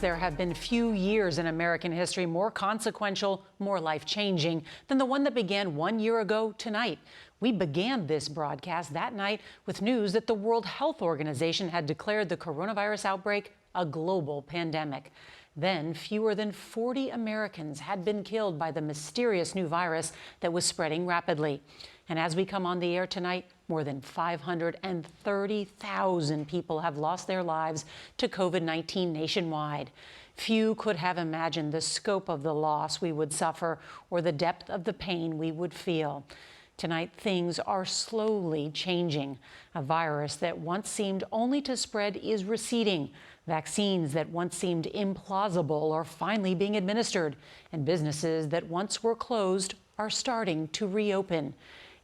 There have been few years in American history more consequential, more life-changing than the one that began 1 year ago tonight. We began this broadcast that night with news that the World Health Organization had declared the coronavirus outbreak a global pandemic. Then, fewer than 40 Americans had been killed by the mysterious new virus that was spreading rapidly. And as we come on the air tonight, more than 530,000 people have lost their lives to COVID-19 nationwide. Few could have imagined the scope of the loss we would suffer or the depth of the pain we would feel. Tonight, things are slowly changing. A virus that once seemed only to spread is receding. Vaccines that once seemed implausible are finally being administered. And businesses that once were closed are starting to reopen.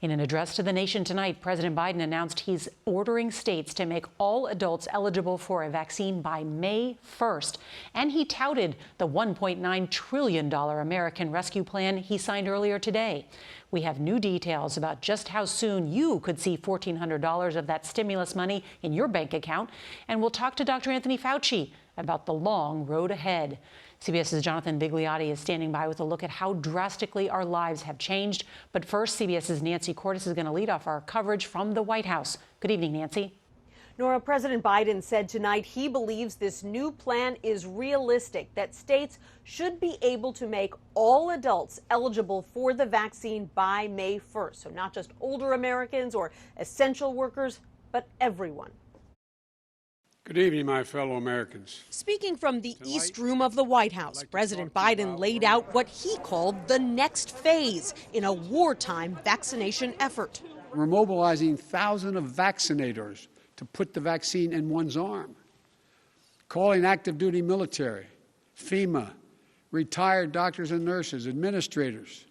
In an address to the nation tonight, President Biden announced he's ordering states to make all adults eligible for a vaccine by May 1st. And he touted the $1.9 trillion American Rescue Plan he signed earlier today. We have new details about just how soon you could see $1,400 of that stimulus money in your bank account. And we'll talk to Dr. Anthony Fauci about the long road ahead. CBS's Jonathan Vigliotti is standing by with a look at how drastically our lives have changed. But first, CBS's Nancy Cordes is going to lead off our coverage from the White House. Good evening, Nancy. Norah, President Biden said tonight he believes this new plan is realistic, that states should be able to make all adults eligible for the vaccine by May 1st. So not just older Americans or essential workers, but everyone. Good evening, my fellow Americans. Speaking from the East Room of the White House, President Biden laid out what he called the next phase in a wartime vaccination effort. We're mobilizing thousands of vaccinators to put the vaccine in one's arm, calling active duty military, FEMA, retired doctors and nurses, administrators,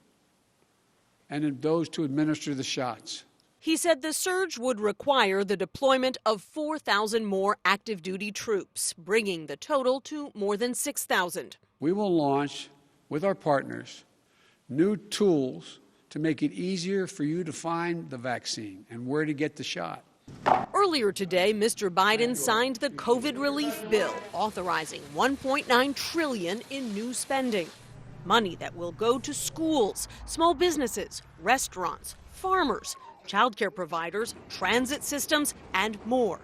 and those to administer the shots. He said the surge would require the deployment of 4,000 more active duty troops, bringing the total to more than 6,000. We will launch, with our partners, new tools to make it easier for you to find the vaccine and where to get the shot. Earlier today, Mr. Biden signed the COVID relief bill, authorizing $1.9 trillion in new spending. Money that will go to schools, small businesses, restaurants, farmers, childcare providers, transit systems, and more.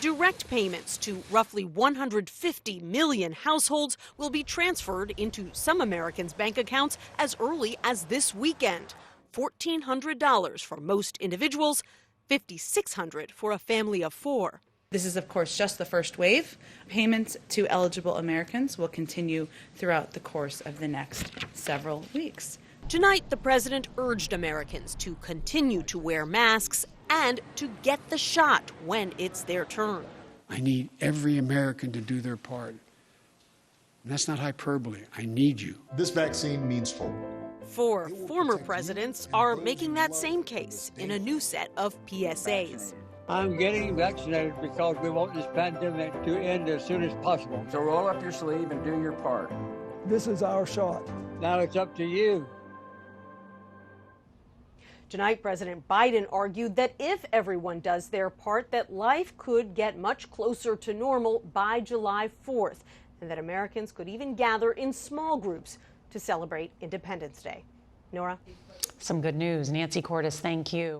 Direct payments to roughly 150 million households will be transferred into some Americans' bank accounts as early as this weekend. $1,400 for most individuals, $5,600 for a family of four. This is, of course, just the first wave. Payments to eligible Americans will continue throughout the course of the next several weeks. Tonight, the president urged Americans to continue to wear masks and to get the shot when it's their turn. I need every American to do their part. And that's not hyperbole. I need you. This vaccine means hope. Four former presidents are making that same case in a new set of PSAs. I'm getting vaccinated because we want this pandemic to end as soon as possible. So roll up your sleeve and do your part. This is our shot. Now it's up to you. Tonight, President Biden argued that if everyone does their part, that life could get much closer to normal by July 4th, and that Americans could even gather in small groups to celebrate Independence Day. Norah? Some good news. Nancy Cordes, thank you.